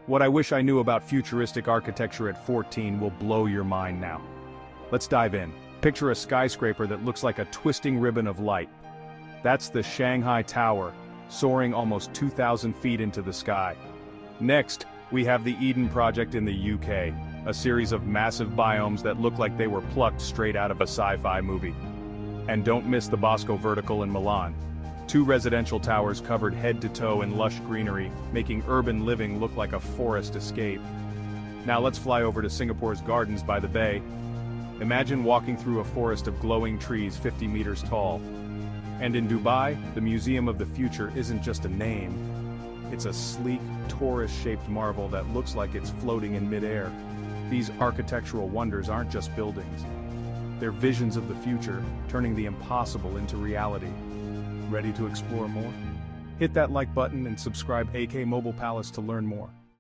What I wish I knew about futuristic architecture at 14 will blow your mind now. Let's dive in. Picture a skyscraper that looks like a twisting ribbon of light. That's the Shanghai Tower, soaring almost 2,000 feet into the sky. Next, we have the Eden Project in the UK, a series of massive biomes that look like they were plucked straight out of a sci-fi movie. And don't miss the Bosco Vertical in Milan. 2 residential towers covered head to toe in lush greenery, making urban living look like a forest escape. Now let's fly over to Singapore's Gardens by the Bay. Imagine walking through a forest of glowing trees 50 meters tall. And in Dubai, the Museum of the Future isn't just a name. It's a sleek, torus-shaped marvel that looks like it's floating in midair. These architectural wonders aren't just buildings. They're visions of the future, turning the impossible into reality. Ready to explore more? Hit that like button and subscribe AK Mobile Palace to learn more.